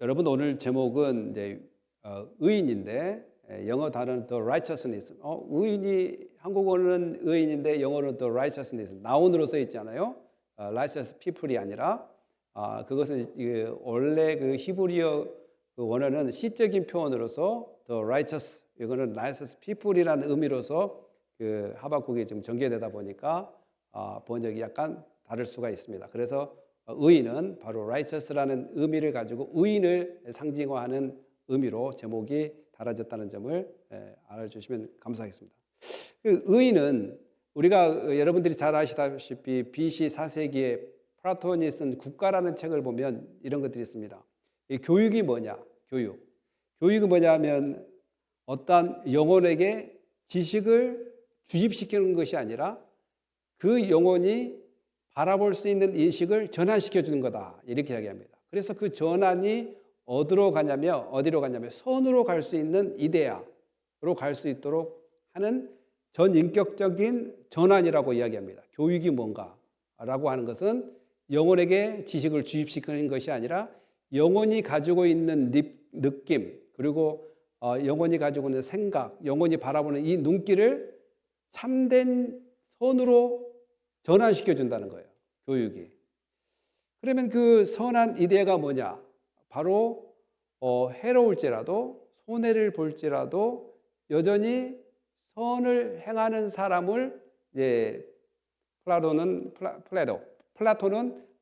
여러분 오늘 제목은 이제 의인인데 영어 단어는 the righteousness. 의인이 한국어는 의인인데 영어는 the righteousness. 나운으로 써 있잖아요. righteous people이 아니라 그것은 원래 그 히브리어 그 원어는 시적인 표현으로서 the righteous 이거는 righteous people이라는 의미로서 그 하박국이 지금 전개되다 보니까 번역이 약간 다를 수가 있습니다. 그래서 의인은 바로 righteous라는 의미를 가지고 의인을 상징화하는 의미로 제목이 달아졌다는 점을 알아주시면 감사하겠습니다. 그 의인은 우리가 여러분들이 잘 아시다시피 BC 4세기에 플라톤이 쓴 국가라는 책을 보면 이런 것들이 있습니다. 이 교육이 뭐냐? 교육은 뭐냐면 어떠한 영혼에게 지식을 주입시키는 것이 아니라 그 영혼이 바라볼 수 있는 인식을 전환시켜 주는 거다. 이렇게 이야기합니다. 그래서 그 전환이 어디로 가냐면 선으로 갈 수 있는 이데아로 갈 수 있도록 하는 전인격적인 전환이라고 이야기합니다. 교육이 뭔가라고 하는 것은 영혼에게 지식을 주입시키는 것이 아니라 영혼이 가지고 있는 느낌 그리고 영혼이 가지고 있는 생각, 영혼이 바라보는 이 눈길을 참된 선으로 전환시켜 준다는 거예요. 교육이. 그러면 그 선한 이데아가 뭐냐? 바로 해로울지라도 손해를 볼지라도 여전히 선을 행하는 사람을 이제 플라톤은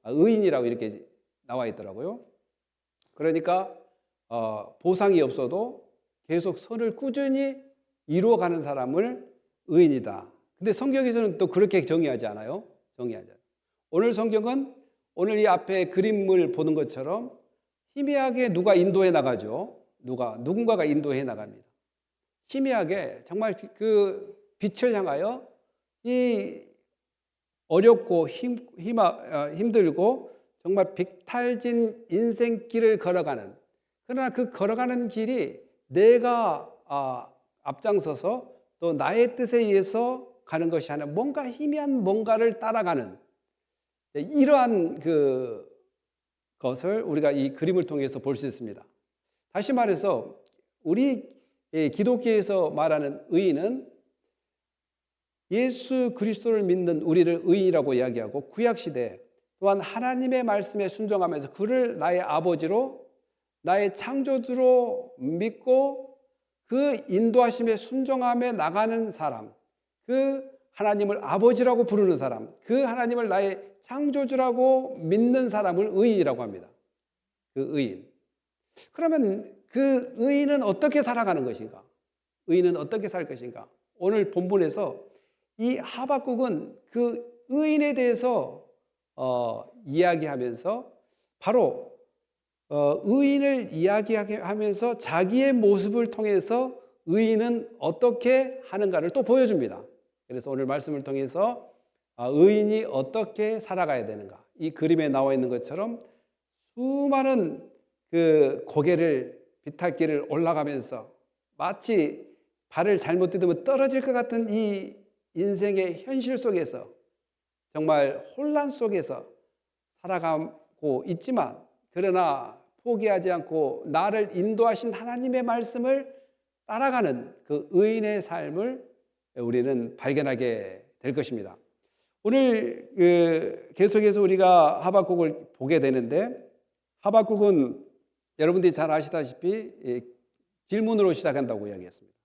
의인이라고 이렇게 나와 있더라고요. 그러니까 보상이 없어도 계속 선을 꾸준히 이루어가는 사람을 의인이다. 근데 성경에서는 또 그렇게 정의하지 않아요. 오늘 성경은 오늘 이 앞에 그림을 보는 것처럼 희미하게 누가 인도해 나가죠. 누군가가 인도해 나갑니다. 희미하게 정말 그 빛을 향하여 이 어렵고 힘들고 정말 빅탈진 인생길을 걸어가는, 그러나 그 걸어가는 길이 내가 앞장서서 또 나의 뜻에 의해서 가는 것이 아니라 뭔가 희미한 뭔가를 따라가는 이러한 것을 우리가 이 그림을 통해서 볼 수 있습니다. 다시 말해서 우리 기독교에서 말하는 의인은 예수 그리스도를 믿는 우리를 의인이라고 이야기하고 구약시대 또한 하나님의 말씀에 순종하면서 그를 나의 아버지로 나의 창조주로 믿고 그 인도하심에 순종하며 나가는 사람, 그 하나님을 아버지라고 부르는 사람, 그 하나님을 나의 창조주라고 믿는 사람을 의인이라고 합니다. 그 의인. 그러면 그 의인은 어떻게 살아가는 것인가? 의인은 어떻게 살 것인가? 오늘 본문에서 이 하박국은 그 의인에 대해서 이야기하면서 바로 의인을 이야기하면서 자기의 모습을 통해서 의인은 어떻게 하는가를 또 보여줍니다. 그래서 오늘 말씀을 통해서 의인이 어떻게 살아가야 되는가, 이 그림에 나와 있는 것처럼 수많은 그 고개를 비탈길을 올라가면서 마치 발을 잘못 디디면 떨어질 것 같은 이 인생의 현실 속에서 정말 혼란 속에서 살아가고 있지만 그러나 포기하지 않고 나를 인도하신 하나님의 말씀을 따라가는 그 의인의 삶을 우리는 발견하게 될 것입니다. 오늘 계속해서 우리가 하박국을 보게 되는데 하박국은 여러분들이 잘 아시다시피 질문으로 시작한다고 이야기했습니다.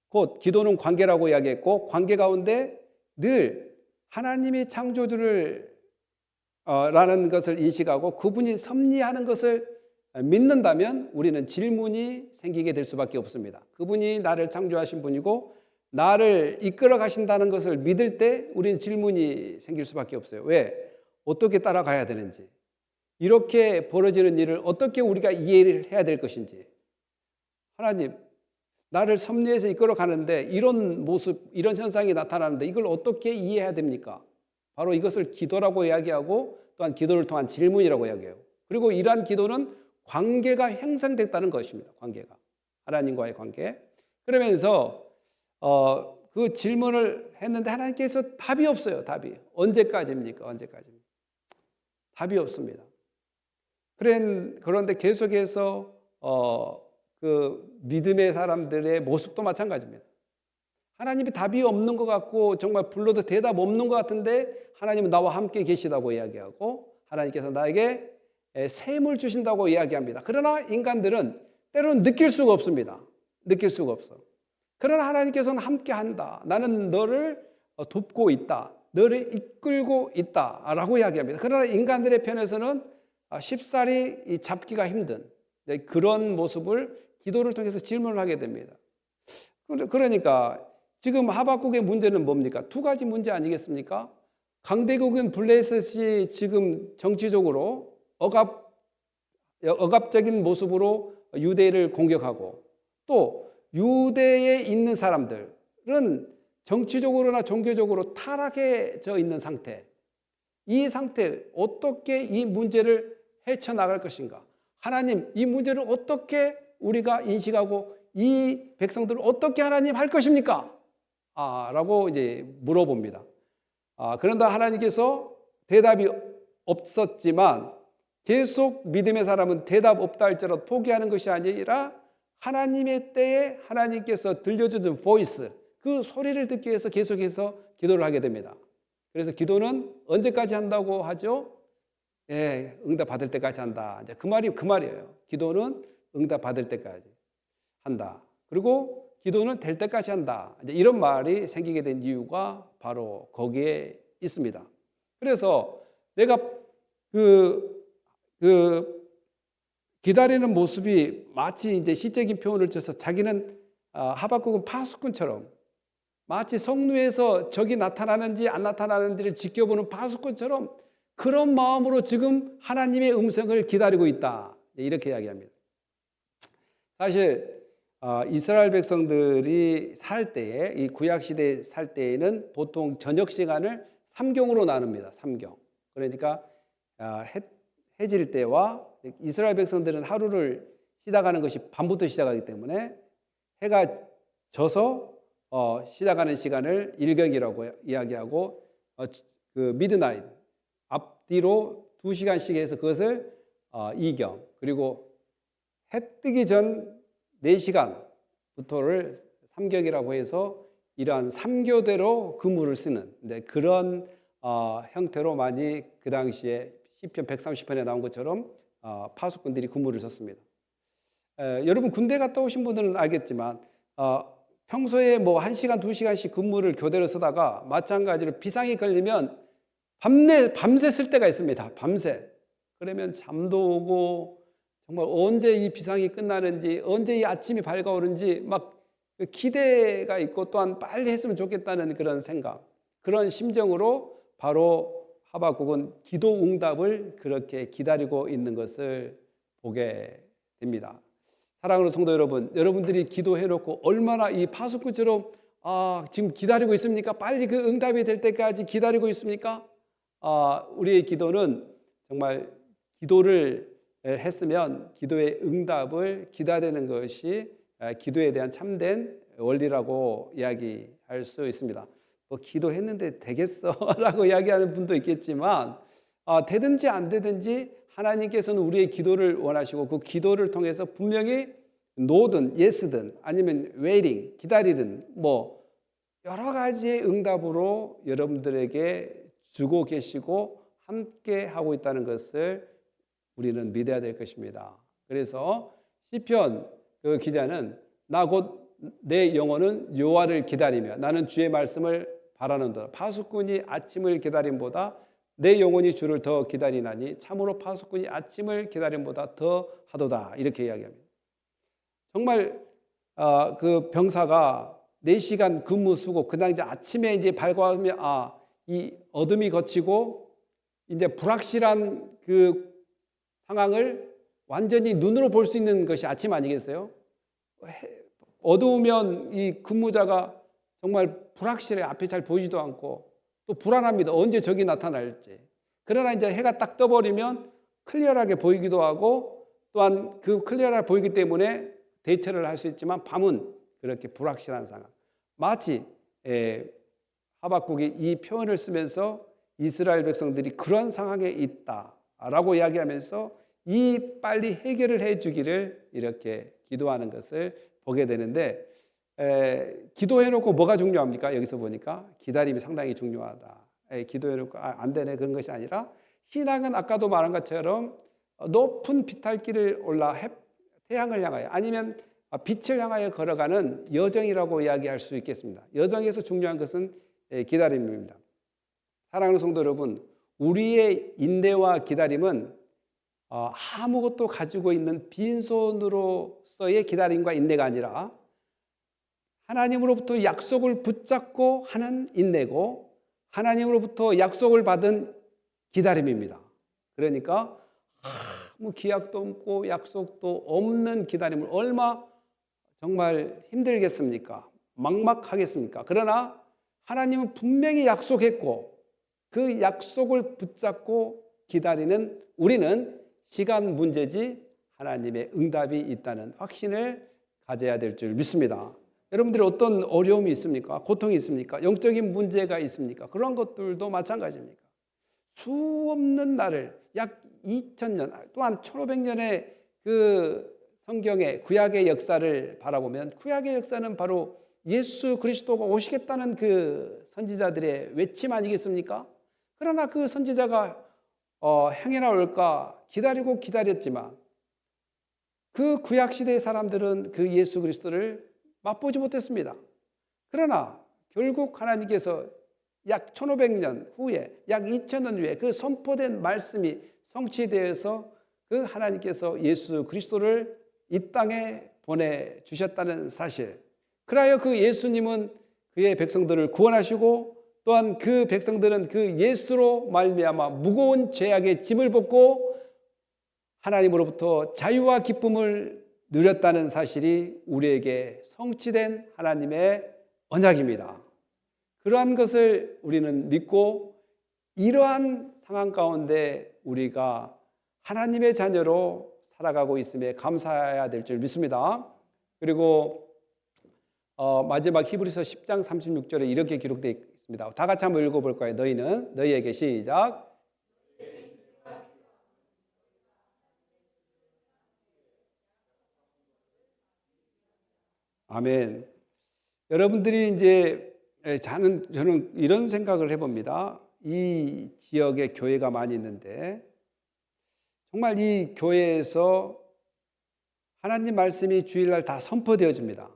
곧 기도는 관계라고 이야기했고 관계 가운데 늘 하나님이 창조주를 라는 것을 인식하고 그분이 섭리하는 것을 믿는다면 우리는 질문이 생기게 될 수밖에 없습니다. 그분이 나를 창조하신 분이고 나를 이끌어 가신다는 것을 믿을 때 우리는 질문이 생길 수밖에 없어요. 왜? 어떻게 따라가야 되는지, 이렇게 벌어지는 일을 어떻게 우리가 이해를 해야 될 것인지, 하나님 나를 섭리해서 이끌어 가는데 이런 모습, 이런 현상이 나타나는데 이걸 어떻게 이해해야 됩니까? 바로 이것을 기도라고 이야기하고 또한 기도를 통한 질문이라고 이야기해요. 그리고 이러한 기도는 관계가 형성됐다는 것입니다. 관계가 하나님과의 관계. 그러면서 그 질문을 했는데 하나님께서 답이 없어요. 답이 언제까지입니까? 답이 없습니다. 그런데 계속해서 그 믿음의 사람들의 모습도 마찬가지입니다. 하나님이 답이 없는 것 같고 정말 불러도 대답 없는 것 같은데 하나님은 나와 함께 계시다고 이야기하고 하나님께서 나에게 샘을 주신다고 이야기합니다. 그러나 인간들은 때로는 느낄 수가 없습니다. 느낄 수가 없어. 그러나 하나님께서는 함께 한다. 나는 너를 돕고 있다. 너를 이끌고 있다라고 이야기합니다. 그러나 인간들의 편에서는 쉽사리 잡기가 힘든 그런 모습을 기도를 통해서 질문을 하게 됩니다. 그러니까 지금 하박국의 문제는 뭡니까? 두 가지 문제 아니겠습니까? 강대국인 블레셋이 지금 정치적으로 억압적인 모습으로 유대를 공격하고 또 유대에 있는 사람들은 정치적으로나 종교적으로 타락해져 있는 상태. 이 상태 어떻게 이 문제를 헤쳐나갈 것인가? 하나님 이 문제를 어떻게 우리가 인식하고 이 백성들을 어떻게 하나님 할 것입니까? 라고 이제 물어봅니다. 그런데 하나님께서 대답이 없었지만 계속 믿음의 사람은 대답 없다 할지라도 포기하는 것이 아니라 하나님의 때에 하나님께서 들려주는 보이스, 그 소리를 듣기 위해서 계속해서 기도를 하게 됩니다. 그래서 기도는 언제까지 한다고 하죠? 응답 받을 때까지 한다. 이제 그 말이에요. 기도는 응답 받을 때까지 한다. 그리고 기도는 될 때까지 한다. 이제 이런 말이 생기게 된 이유가 바로 거기에 있습니다. 그래서 내가 기다리는 모습이 마치 이제 시적인 표현을 쳐서 자기는 하박국은 파수꾼처럼 마치 성루에서 적이 나타나는지 안 나타나는지를 지켜보는 파수꾼처럼 그런 마음으로 지금 하나님의 음성을 기다리고 있다. 이렇게 이야기합니다. 사실 이스라엘 백성들이 살 때에 이 구약 시대에 살 때에는 보통 저녁 시간을 3경으로 나눕니다. 3경. 그러니까 해질 때와 이스라엘 백성들은 하루를 시작하는 것이 밤부터 시작하기 때문에 해가 져서 시작하는 시간을 1경이라고 이야기하고 그 미드나잇 앞뒤로 2시간씩 해서 그것을 2경 그리고 해 뜨기 전 4시간부터를 3경이라고 해서 이러한 3교대로 근무를 쓰는 그런 형태로 많이 그 당시에 시편 130편에 나온 것처럼 파수꾼들이 근무를 썼습니다. 여러분 군대 갔다 오신 분들은 알겠지만 평소에 뭐 1시간, 2시간씩 근무를 교대로 쓰다가 마찬가지로 비상이 걸리면 밤새 쓸 때가 있습니다. 밤새. 그러면 잠도 오고 정말 언제 이 비상이 끝나는지 언제 이 아침이 밝아오는지 막 기대가 있고 또한 빨리 했으면 좋겠다는 그런 생각 그런 심정으로 바로 하박국은 기도 응답을 그렇게 기다리고 있는 것을 보게 됩니다. 사랑하는 성도 여러분, 여러분들이 기도해놓고 얼마나 이 파수꾼처럼 지금 기다리고 있습니까? 빨리 그 응답이 될 때까지 기다리고 있습니까? 우리의 기도는 정말 기도를 했으면 기도의 응답을 기다리는 것이 기도에 대한 참된 원리라고 이야기할 수 있습니다. 뭐 기도했는데 되겠어? 라고 이야기하는 분도 있겠지만 되든지 안 되든지 하나님께서는 우리의 기도를 원하시고 그 기도를 통해서 분명히 no든 yes든 아니면 waiting 기다리는 뭐 여러 가지의 응답으로 여러분들에게 주고 계시고 함께 하고 있다는 것을 우리는 믿어야 될 것입니다. 그래서 시편 그 기자는 나 곧 내 영혼은 여호와를 기다리며 나는 주의 말씀을 바라는도다. 파수꾼이 아침을 기다림보다 내 영혼이 주를 더 기다리나니 참으로 파수꾼이 아침을 기다림보다 더 하도다. 이렇게 이야기합니다. 정말 그 병사가 4시간 근무 쓰고 그다음 이제 아침에 이제 밝아오면 이 어둠이 걷히고 이제 불확실한 그 상황을 완전히 눈으로 볼 수 있는 것이 아침 아니겠어요? 어두우면 이 근무자가 정말 불확실해. 앞에 잘 보이지도 않고 또 불안합니다. 언제 적이 나타날지. 그러나 이제 해가 딱 떠버리면 클리어하게 보이기도 하고 또한 그 클리어하게 보이기 때문에 대처를 할 수 있지만 밤은 그렇게 불확실한 상황. 마치 하박국이 이 표현을 쓰면서 이스라엘 백성들이 그런 상황에 있다라고 이야기하면서 이 빨리 해결을 해 주기를 이렇게 기도하는 것을 보게 되는데, 기도해놓고 뭐가 중요합니까? 여기서 보니까 기다림이 상당히 중요하다. 기도해놓고 안 되네, 그런 것이 아니라, 신앙은 아까도 말한 것처럼 높은 비탈길을 올라 태양을 향하여, 아니면 빛을 향하여 걸어가는 여정이라고 이야기할 수 있겠습니다. 여정에서 중요한 것은 기다림입니다. 사랑하는 성도 여러분, 우리의 인내와 기다림은 아무것도 가지고 있는 빈손으로서의 기다림과 인내가 아니라 하나님으로부터 약속을 붙잡고 하는 인내고, 하나님으로부터 약속을 받은 기다림입니다. 그러니까 아무 기약도 없고 약속도 없는 기다림을 얼마 정말 힘들겠습니까? 막막하겠습니까? 그러나 하나님은 분명히 약속했고, 그 약속을 붙잡고 기다리는 우리는 시간 문제지 하나님의 응답이 있다는 확신을 가져야 될 줄 믿습니다. 여러분들이 어떤 어려움이 있습니까? 고통이 있습니까? 영적인 문제가 있습니까? 그런 것들도 마찬가지입니까? 수없는 날을, 약 2000년 또한 1500년의 그 성경의 구약의 역사를 바라보면, 구약의 역사는 바로 예수 그리스도가 오시겠다는 그 선지자들의 외침 아니겠습니까? 그러나 그 선지자가 행여나 올까 기다리고 기다렸지만, 그 구약 시대의 사람들은 그 예수 그리스도를 맛보지 못했습니다. 그러나 결국 하나님께서 약 1500년 후에, 약 2000년 후에 그 선포된 말씀이 성취되어서 그 하나님께서 예수 그리스도를 이 땅에 보내주셨다는 사실, 그리하여 그 예수님은 그의 백성들을 구원하시고, 또한 그 백성들은 그 예수로 말미암아 무거운 죄악의 짐을 벗고 하나님으로부터 자유와 기쁨을 누렸다는 사실이 우리에게 성취된 하나님의 언약입니다. 그러한 것을 우리는 믿고, 이러한 상황 가운데 우리가 하나님의 자녀로 살아가고 있음에 감사해야 될 줄 믿습니다. 그리고 마지막 히브리서 10장 36절에 이렇게 기록되어 있습니다. 다 같이 한번 읽어볼까요? 너희에게 시작. 아멘. 여러분들이 이제 저는 이런 생각을 해봅니다. 이 지역에 교회가 많이 있는데 정말 이 교회에서 하나님 말씀이 주일날 다 선포되어집니다.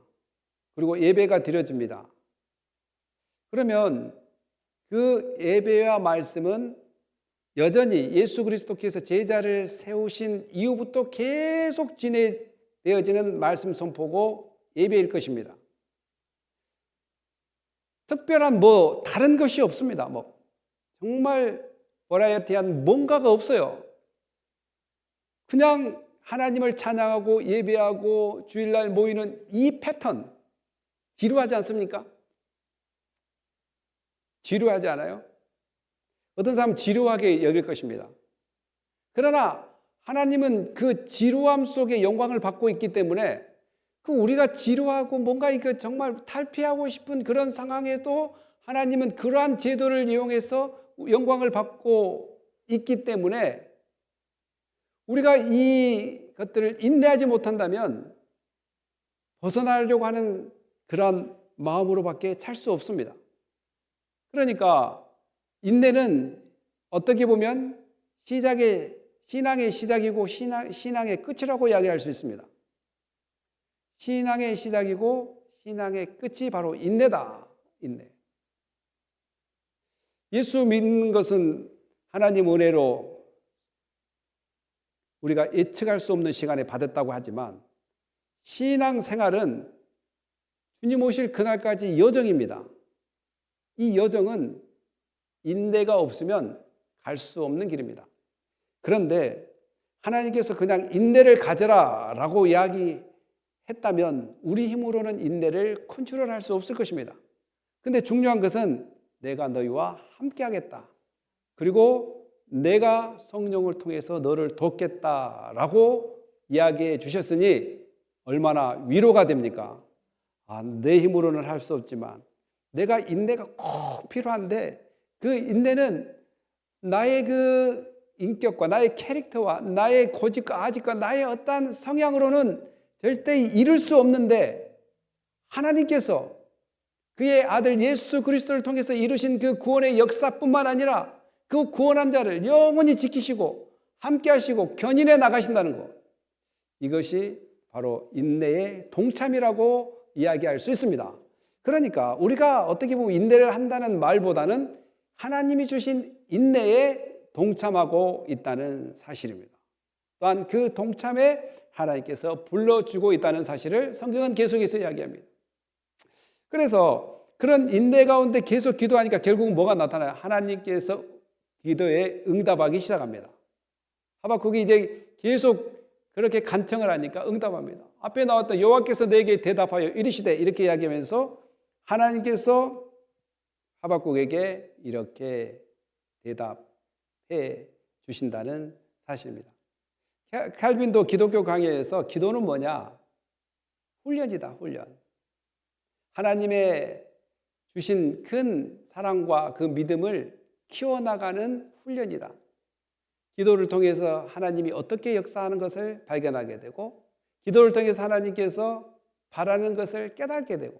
그리고 예배가 드려집니다. 그러면 그 예배와 말씀은 여전히 예수 그리스도께서 제자를 세우신 이후부터 계속 진행되어지는 말씀 선포고 예배일 것입니다. 특별한 다른 것이 없습니다. 정말 버라이어티한 뭔가가 없어요. 그냥 하나님을 찬양하고 예배하고 주일날 모이는 이 패턴, 지루하지 않습니까? 지루하지 않아요? 어떤 사람은 지루하게 여길 것입니다. 그러나 하나님은 그 지루함 속에 영광을 받고 있기 때문에, 그 우리가 지루하고 뭔가 이거 정말 탈피하고 싶은 그런 상황에도 하나님은 그러한 제도를 이용해서 영광을 받고 있기 때문에, 우리가 이 것들을 인내하지 못한다면 벗어나려고 하는 그런 마음으로밖에 찰 수 없습니다. 그러니까 인내는 어떻게 보면 신앙의 시작이고 신앙의 끝이라고 이야기할 수 있습니다. 신앙의 시작이고 신앙의 끝이 바로 인내다. 인내. 예수 믿는 것은 하나님 은혜로 우리가 예측할 수 없는 시간에 받았다고 하지만, 신앙생활은 주님 오실 그날까지 여정입니다. 이 여정은 인내가 없으면 갈 수 없는 길입니다. 그런데 하나님께서 그냥 인내를 가져라 라고 이야기했다면 우리 힘으로는 인내를 컨트롤할 수 없을 것입니다. 근데 중요한 것은 내가 너희와 함께 하겠다, 그리고 내가 성령을 통해서 너를 돕겠다라고 이야기해 주셨으니 얼마나 위로가 됩니까? 내 힘으로는 할 수 없지만 내가 인내가 꼭 필요한데, 그 인내는 나의 그 인격과 나의 캐릭터와 나의 고집과 아집과 나의 어떠한 성향으로는 절대 이룰 수 없는데 하나님께서 그의 아들 예수 그리스도를 통해서 이루신 그 구원의 역사뿐만 아니라 그 구원한 자를 영원히 지키시고 함께 하시고 견인해 나가신다는 것. 이것이 바로 인내의 동참이라고 이야기할 수 있습니다. 그러니까 우리가 어떻게 보면 인내를 한다는 말보다는 하나님이 주신 인내에 동참하고 있다는 사실입니다. 또한 그 동참에 하나님께서 불러주고 있다는 사실을 성경은 계속해서 이야기합니다. 그래서 그런 인내 가운데 계속 기도하니까 결국은 뭐가 나타나요? 하나님께서 기도에 응답하기 시작합니다. 하박국이 이제 계속 그렇게 간청을 하니까 응답합니다. 앞에 나왔던 여호와께서 내게 대답하여 이르시되 이렇게 이야기하면서 하나님께서 하박국에게 이렇게 대답해 주신다는 사실입니다. 칼빈도 기독교 강해에서 기도는 뭐냐? 훈련이다, 훈련. 하나님의 주신 큰 사랑과 그 믿음을 키워나가는 훈련이다. 기도를 통해서 하나님이 어떻게 역사하는 것을 발견하게 되고 기도를 통해서 하나님께서 바라는 것을 깨닫게 되고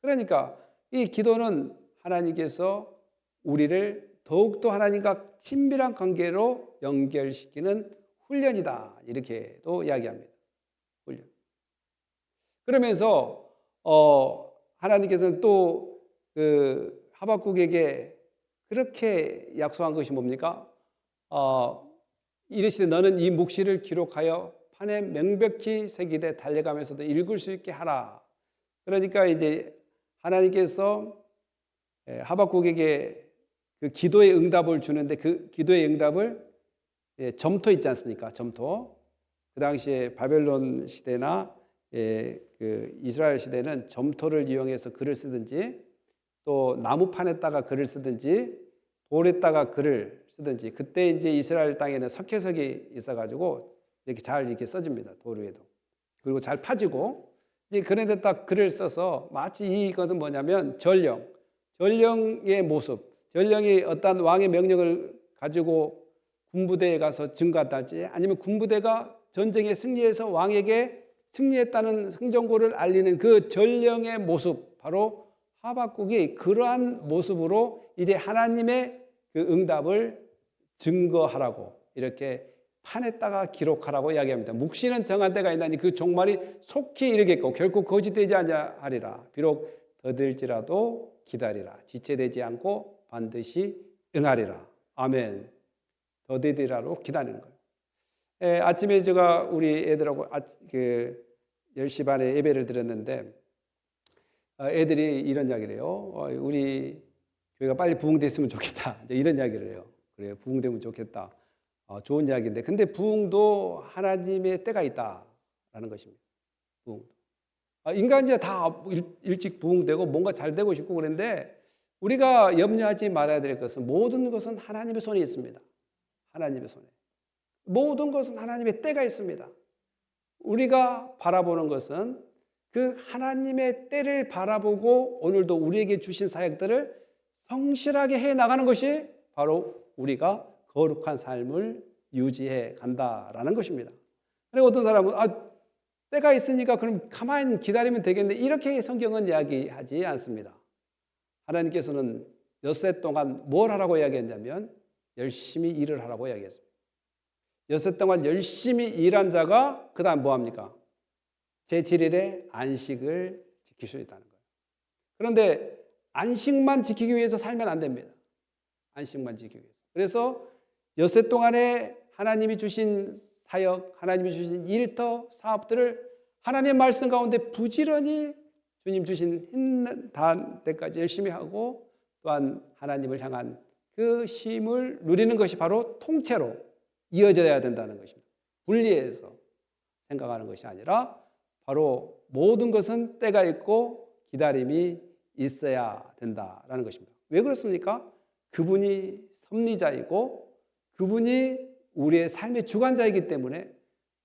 그러니까 이 기도는 하나님께서 우리를 더욱더 하나님과 친밀한 관계로 연결시키는 훈련이다. 이렇게도 이야기합니다. 훈련. 그러면서 하나님께서는 또 그 하박국에게 그렇게 약속한 것이 뭡니까? 이르시되 너는 이 묵시를 기록하여 판에 명백히 새기되 달려가면서도 읽을 수 있게 하라. 그러니까 이제 하나님께서 하박국에게 그 기도의 응답을 주는데 그 기도의 응답을 점토 있지 않습니까? 점토. 그 당시에 바벨론 시대나 그 이스라엘 시대는 점토를 이용해서 글을 쓰든지 또 나무판에다가 글을 쓰든지 돌에다가 글을 쓰든지 그때 이제 이스라엘 땅에는 석회석이 있어가지고 이렇게 잘 이렇게 써집니다. 돌 위에도. 그리고 잘 파지고 이제 그런 데다 글을 써서 마치 이것은 뭐냐면 전령의 모습, 전령이 어떤 왕의 명령을 가지고 군부대에 가서 증거하든지 아니면 군부대가 전쟁에 승리해서 왕에게 승리했다는 승전고를 알리는 그 전령의 모습, 바로 하박국이 그러한 모습으로 이제 하나님의 그 응답을 증거하라고 이렇게 판에다가 기록하라고 이야기합니다. 묵시는 정한 때가 있나니 그 종말이 속히 이르겠고 결코 거짓되지 아니하리라. 비록 더딜지라도 기다리라. 지체되지 않고 반드시 응하리라. 아멘. 더디디라로 기다리는 거예요. 아침에 제가 우리 애들하고 10시 반에 예배를 드렸는데 애들이 이런 이야기를 해요. 우리 교회가 빨리 부흥됐으면 좋겠다. 이런 이야기를 해요. 그래요. 부흥되면 좋겠다. 좋은 이야기인데 근데 부흥도 하나님의 때가 있다라는 것입니다. 부흥. 인간이 다 일찍 부흥되고 뭔가 잘 되고 싶고 그런데 우리가 염려하지 말아야 될 것은 모든 것은 하나님의 손에 있습니다. 하나님의 손에. 모든 것은 하나님의 때가 있습니다. 우리가 바라보는 것은 그 하나님의 때를 바라보고 오늘도 우리에게 주신 사역들을 성실하게 해 나가는 것이 바로 우리가 거룩한 삶을 유지해 간다라는 것입니다. 그리고 어떤 사람은 때가 있으니까 그럼 가만히 기다리면 되겠네. 이렇게 성경은 이야기하지 않습니다. 하나님께서는 엿새 동안 뭘 하라고 이야기했냐면 열심히 일을 하라고 이야기했습니다. 엿새 동안 열심히 일한 자가 그 다음 뭐합니까? 제7일에 안식을 지킬 수 있다는 거예요. 그런데 안식만 지키기 위해서 살면 안 됩니다. 안식만 지키기 위해서. 그래서 엿새 동안에 하나님이 주신 사역, 하나님이 주신 일터, 사업들을 하나님의 말씀 가운데 부지런히 주님 주신 힘 다한 때까지 열심히 하고 또한 하나님을 향한 그 쉼을 누리는 것이 바로 통째로 이어져야 된다는 것입니다. 분리해서 생각하는 것이 아니라 바로 모든 것은 때가 있고 기다림이 있어야 된다라는 것입니다. 왜 그렇습니까? 그분이 섭리자이고 그분이 우리의 삶의 주관자이기 때문에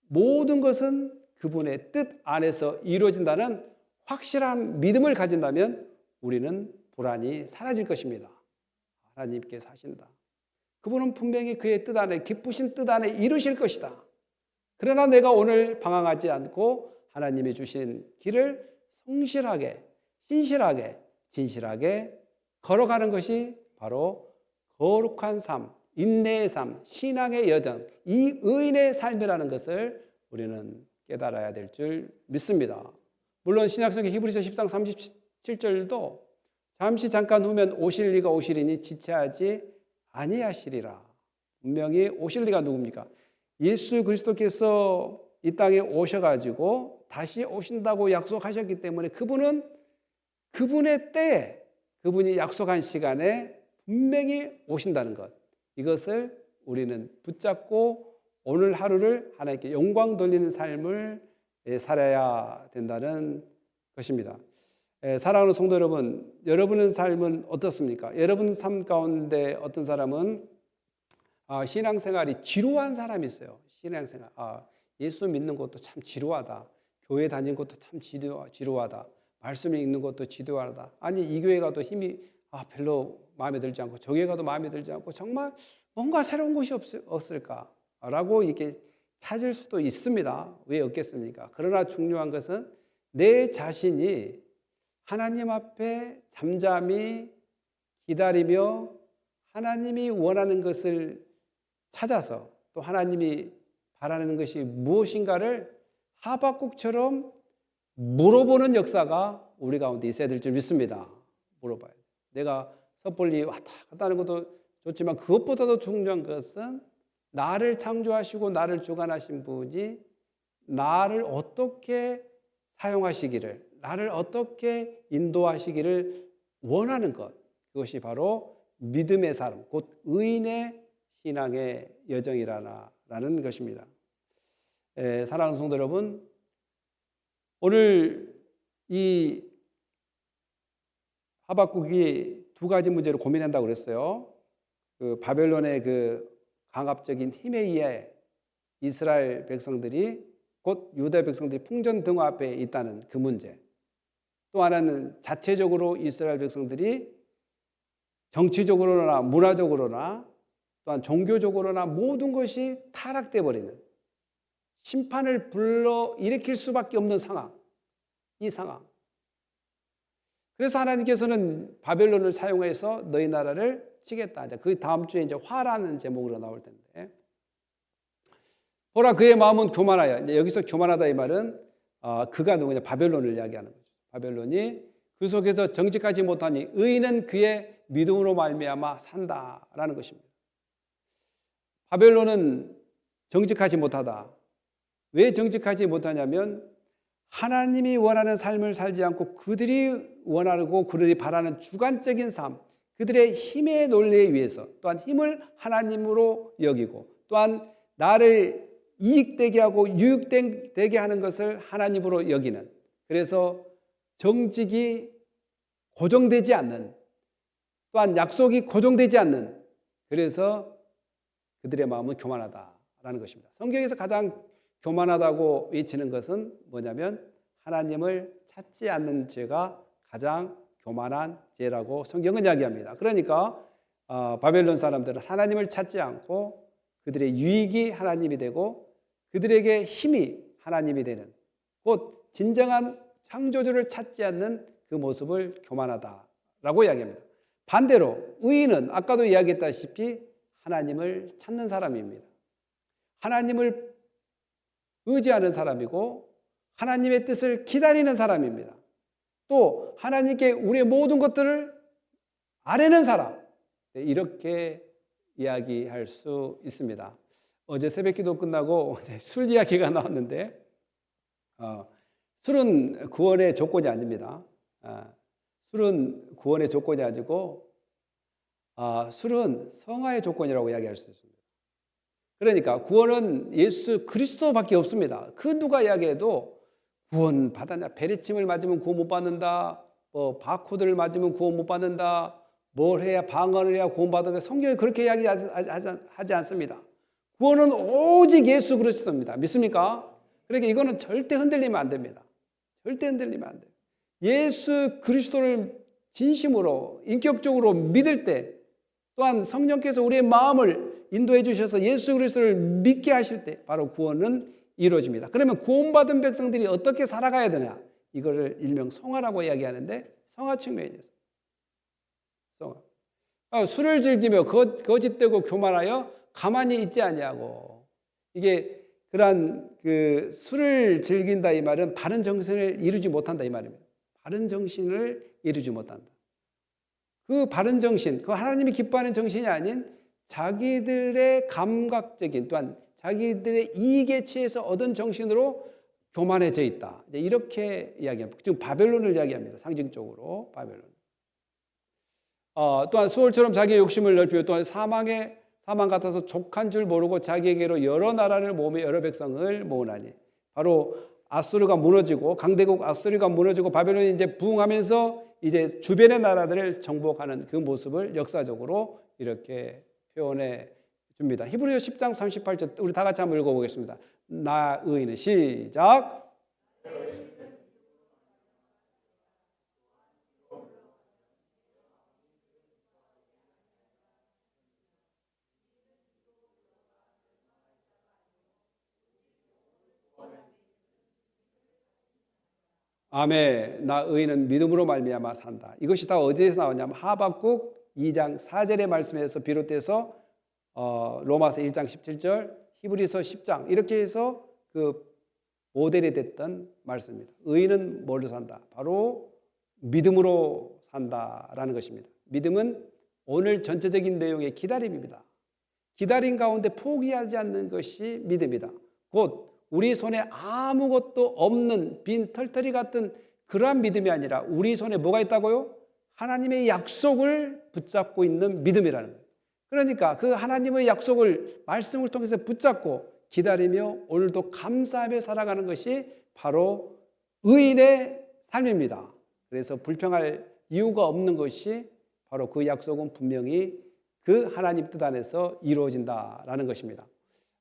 모든 것은 그분의 뜻 안에서 이루어진다는 확실한 믿음을 가진다면 우리는 불안이 사라질 것입니다. 하나님께 사신다. 그분은 분명히 그의 뜻 안에, 기쁘신 뜻 안에 이루실 것이다. 그러나 내가 오늘 방황하지 않고 하나님이 주신 길을 성실하게, 신실하게, 진실하게 걸어가는 것이 바로 거룩한 삶, 인내의 삶, 신앙의 여정, 이 의인의 삶이라는 것을 우리는 깨달아야 될 줄 믿습니다. 물론 신약성경 히브리서 10장 37절도 잠시 잠깐 후면 오실 리가 오시리니 지체하지 아니하시리라. 분명히 오실 리가 누굽니까? 예수 그리스도께서 이 땅에 오셔가지고 다시 오신다고 약속하셨기 때문에 그분은 그분의 때에, 그분이 약속한 시간에 분명히 오신다는 것, 이것을 우리는 붙잡고 오늘 하루를 하나님께 영광 돌리는 삶을 살아야 된다는 것입니다. 사랑하는 성도 여러분, 여러분의 삶은 어떻습니까? 여러분 삶 가운데 어떤 사람은 신앙생활이 지루한 사람이 있어요. 신앙생활, 예수 믿는 것도 참 지루하다. 교회 다니는 것도 참 지루하다. 말씀 읽는 것도 지루하다. 아니, 이 교회 가도 힘이 별로 마음에 들지 않고 저 교회 가도 마음에 들지 않고 정말 뭔가 새로운 곳이 없을까라고 이렇게 찾을 수도 있습니다. 왜 없겠습니까? 그러나 중요한 것은 내 자신이 하나님 앞에 잠잠히 기다리며 하나님이 원하는 것을 찾아서 또 하나님이 바라는 것이 무엇인가를 하박국처럼 물어보는 역사가 우리 가운데 있어야 될 줄 믿습니다. 물어봐야 돼. 내가 섣불리 왔다 갔다 하는 것도 좋지만 그것보다도 중요한 것은 나를 창조하시고 나를 주관하신 분이 나를 어떻게 사용하시기를, 나를 어떻게 인도하시기를 원하는 것, 그것이 바로 믿음의 삶, 곧 의인의 신앙의 여정이라는 것입니다. 사랑하는 성도 여러분, 오늘 이 하박국이 두 가지 문제를 고민한다고 그랬어요. 그 바벨론의 그 강압적인 힘에 의해 이스라엘 백성들이, 곧 유다 백성들이 풍전등화 앞에 있다는 그 문제. 또 하나는 자체적으로 이스라엘 백성들이 정치적으로나 문화적으로나 또한 종교적으로나 모든 것이 타락돼 버리는, 심판을 불러 일으킬 수밖에 없는 상황, 이 상황. 그래서 하나님께서는 바벨론을 사용해서 너희 나라를 치겠다. 그 다음 주에 이제 화라는 제목으로 나올 텐데, 보라 그의 마음은 교만하여. 여기서 교만하다 이 말은 그가 누구냐, 바벨론을 이야기하는 거죠. 바벨론이 그 속에서 정직하지 못하니 의인은 그의 믿음으로 말미암아 산다라는 것입니다. 바벨론은 정직하지 못하다. 왜 정직하지 못하냐면 하나님이 원하는 삶을 살지 않고 그들이 원하고 그들이 바라는 주관적인 삶, 그들의 힘의 논리에 의해서 또한 힘을 하나님으로 여기고 또한 나를 이익되게 하고 유익되게 하는 것을 하나님으로 여기는, 그래서 정직이 고정되지 않는, 또한 약속이 고정되지 않는, 그래서 그들의 마음은 교만하다라는 것입니다. 성경에서 가장 교만하다고 외치는 것은 뭐냐면 하나님을 찾지 않는 죄가 가장 교만한 죄라고 성경은 이야기합니다. 그러니까 바벨론 사람들은 하나님을 찾지 않고 그들의 유익이 하나님이 되고 그들에게 힘이 하나님이 되는, 곧 진정한 창조주를 찾지 않는 그 모습을 교만하다라고 이야기합니다. 반대로 의인은 아까도 이야기했다시피 하나님을 찾는 사람입니다. 하나님을 의지하는 사람이고 하나님의 뜻을 기다리는 사람입니다. 또 하나님께 우리의 모든 것들을 아뢰는 사람, 이렇게 이야기할 수 있습니다. 어제 새벽기도 끝나고 술 이야기가 나왔는데 술은 구원의 조건이 아닙니다. 술은 구원의 조건이 아니고 술은 성화의 조건이라고 이야기할 수 있습니다. 그러니까 구원은 예수 그리스도밖에 없습니다. 그 누가 이야기해도 구원 받았냐, 베레침을 맞으면 구원 못 받는다, 바코드를 맞으면 구원 못 받는다, 뭘 해야, 방언을 해야 구원 받는다, 성경이 그렇게 이야기하지 않습니다. 구원은 오직 예수 그리스도입니다. 믿습니까? 그러니까 이거는 절대 흔들리면 안 됩니다. 절대 흔들리면 안 돼요. 예수 그리스도를 진심으로 인격적으로 믿을 때, 또한 성령께서 우리의 마음을 인도해 주셔서 예수 그리스도를 믿게 하실 때 바로 구원은 이루어집니다. 그러면 구원받은 백성들이 어떻게 살아가야 되냐? 이거를 일명 성화라고 이야기하는데 성화 측면이었어요. 성화. 술을 즐기며 거짓되고 교만하여 가만히 있지 아니하고, 이게 그러한 그 술을 즐긴다 이 말은 바른 정신을 이루지 못한다 이 말입니다. 바른 정신을 이루지 못한다. 그 바른 정신, 그 하나님이 기뻐하는 정신이 아닌 자기들의 감각적인, 또한 자기들의 이익에 취해서 얻은 정신으로 교만해져 있다. 이렇게 이야기합니다. 지금 바벨론을 이야기합니다. 상징적으로 바벨론. 또한 수월처럼 자기의 욕심을 넓히고, 또한 사망 같아서 족한 줄 모르고 자기에게로 여러 나라를 모으며 여러 백성을 모으나니. 바로 아수르가 무너지고, 강대국 아수르가 무너지고 바벨론이 이제 부흥하면서 이제 주변의 나라들을 정복하는 그 모습을 역사적으로 이렇게 표현해 줍니다. 히브리서 10장 38절 우리 다 같이 한번 읽어보겠습니다. 나 의인은 시작. 아멘. 나 의인은 믿음으로 말미암아 산다. 이것이 다 어디에서 나오냐면 하박국 2장 4절의 말씀에서 비롯돼서 로마서 1장 17절, 히브리서 10장 이렇게 해서 그 모델이 됐던 말씀입니다. 의인은 뭘로 산다? 바로 믿음으로 산다라는 것입니다. 믿음은 오늘 전체적인 내용의 기다림입니다. 기다림 가운데 포기하지 않는 것이 믿음이다. 곧 우리 손에 아무것도 없는 빈 털터리 같은 그러한 믿음이 아니라 우리 손에 뭐가 있다고요? 하나님의 약속을 붙잡고 있는 믿음이라는 거예요. 그러니까 그 하나님의 약속을 말씀을 통해서 붙잡고 기다리며 오늘도 감사하며 살아가는 것이 바로 의인의 삶입니다. 그래서 불평할 이유가 없는 것이 바로 그 약속은 분명히 그 하나님 뜻 안에서 이루어진다라는 것입니다.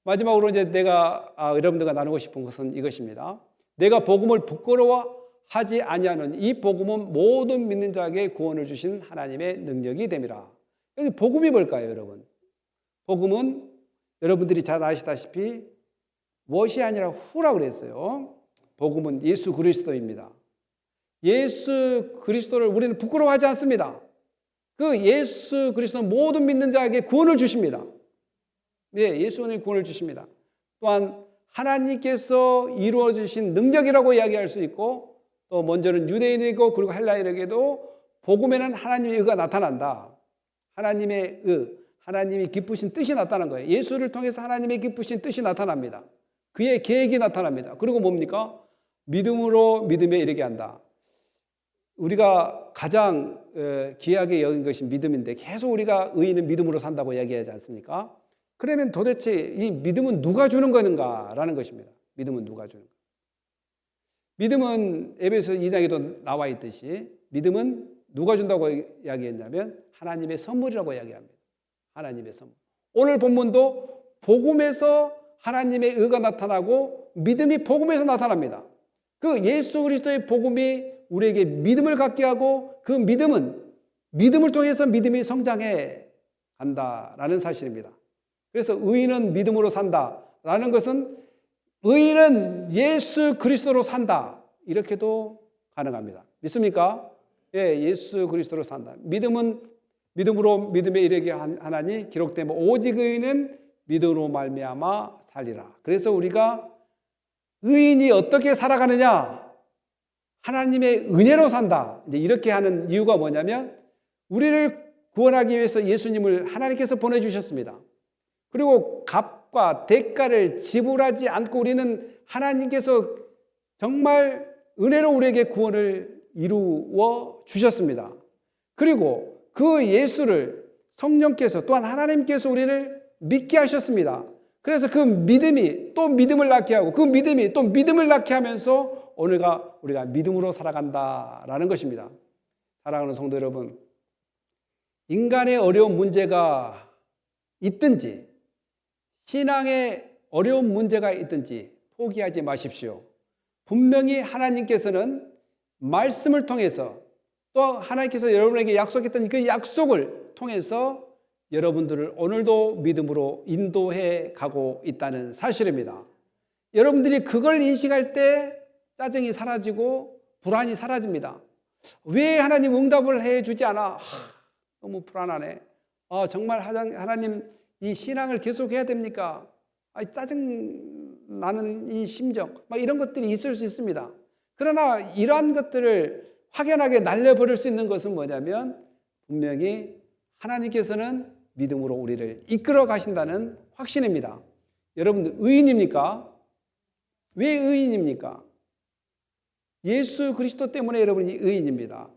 마지막으로 이제 내가 여러분들과 나누고 싶은 것은 이것입니다. 내가 복음을 부끄러워하지 아니하는 이 복음은 모든 믿는 자에게 구원을 주신 하나님의 능력이 됨이라. 여기 복음이 뭘까요, 여러분? 복음은 여러분들이 잘 아시다시피 무엇이 아니라 후라고 그랬어요. 복음은 예수 그리스도입니다. 예수 그리스도를 우리는 부끄러워하지 않습니다. 그 예수 그리스도는 모든 믿는 자에게 구원을 주십니다. 네, 예수는 구원을 주십니다. 또한 하나님께서 이루어 주신 능력이라고 이야기할 수 있고, 또 먼저는 유대인이고 그리고 헬라인에게도 복음에는 하나님의 의가 나타난다. 하나님의 의, 하나님이 기쁘신 뜻이 나타난 거예요. 예수를 통해서 하나님의 기쁘신 뜻이 나타납니다. 그의 계획이 나타납니다. 그리고 뭡니까? 믿음으로 믿음에 이르게 한다. 우리가 가장 귀하게 여긴 것이 믿음인데 계속 우리가 의인은 믿음으로 산다고 이야기하지 않습니까? 그러면 도대체 이 믿음은 누가 주는 건가라는 것입니다. 믿음은 누가 주는 거? 믿음은 에베소 2장에도 나와 있듯이 믿음은 누가 준다고 이야기했냐면 하나님의 선물이라고 이야기합니다. 하나님의 선물. 오늘 본문도 복음에서 하나님의 의가 나타나고 믿음이 복음에서 나타납니다. 그 예수 그리스도의 복음이 우리에게 믿음을 갖게 하고 그 믿음을 통해서 믿음이 성장해 간다라는 사실입니다. 그래서 의인은 믿음으로 산다라는 것은 의인은 예수 그리스도로 산다. 이렇게도 가능합니다. 믿습니까? 예, 예수 그리스도로 산다. 믿음으로 믿음에 이르게 하나니 기록되면 오직 의인은 믿음으로 말미암아 살리라. 그래서 우리가 의인이 어떻게 살아가느냐? 하나님의 은혜로 산다. 이제 이렇게 하는 이유가 뭐냐면 우리를 구원하기 위해서 예수님을 하나님께서 보내주셨습니다. 그리고 값과 대가를 지불하지 않고 우리는 하나님께서 정말 은혜로 우리에게 구원을 이루어 주셨습니다. 그리고 그 예수를 성령께서 또한 하나님께서 우리를 믿게 하셨습니다. 그래서 그 믿음이 또 믿음을 낳게 하고 그 믿음이 또 믿음을 낳게 하면서 오늘가 우리가 믿음으로 살아간다라는 것입니다. 사랑하는 성도 여러분, 인간의 어려운 문제가 있든지 신앙에 어려운 문제가 있든지 포기하지 마십시오. 분명히 하나님께서는 말씀을 통해서 또 하나님께서 여러분에게 약속했던 그 약속을 통해서 여러분들을 오늘도 믿음으로 인도해 가고 있다는 사실입니다. 여러분들이 그걸 인식할 때 짜증이 사라지고 불안이 사라집니다. 왜 하나님 응답을 해주지 않아? 너무 불안하네. 정말 하나님 이 신앙을 계속해야 됩니까? 짜증 나는 이 심정, 이런 것들이 있을 수 있습니다. 그러나 이러한 것들을 확연하게 날려버릴 수 있는 것은 뭐냐면 분명히 하나님께서는 믿음으로 우리를 이끌어 가신다는 확신입니다. 여러분들 의인입니까? 왜 의인입니까? 예수 그리스도 때문에 여러분이 의인입니다.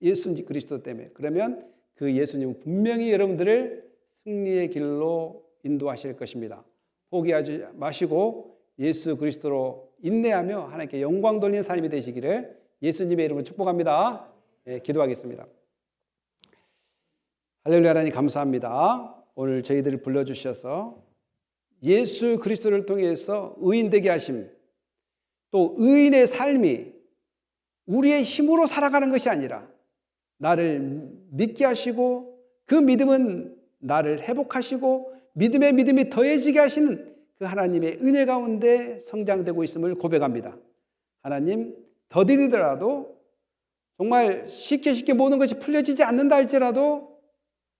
예수 그리스도 때문에. 그러면 그 예수님은 분명히 여러분들을 승리의 길로 인도하실 것입니다. 포기하지 마시고 예수 그리스도로 인내하며 하나님께 영광 돌리는 삶이 되시기를 예수님의 이름으로 축복합니다. 기도하겠습니다. 할렐루야. 하나님 감사합니다. 오늘 저희들을 불러주셔서 예수 그리스도를 통해서 의인되게 하심, 또 의인의 삶이 우리의 힘으로 살아가는 것이 아니라 나를 믿게 하시고 그 믿음은 나를 회복하시고 믿음에 믿음이 더해지게 하시는 그 하나님의 은혜 가운데 성장되고 있음을 고백합니다. 하나님, 더디더라도 정말 쉽게 모든 것이 풀려지지 않는다 할지라도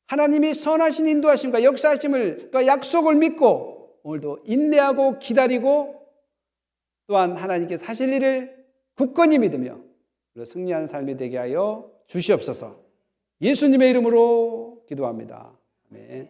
하나님이 선하신 인도하심과 역사하심을 또 약속을 믿고 오늘도 인내하고 기다리고 또한 하나님께서 하실 일을 굳건히 믿으며 승리하는 삶이 되게 하여 주시옵소서. 예수님의 이름으로 기도합니다. 아멘.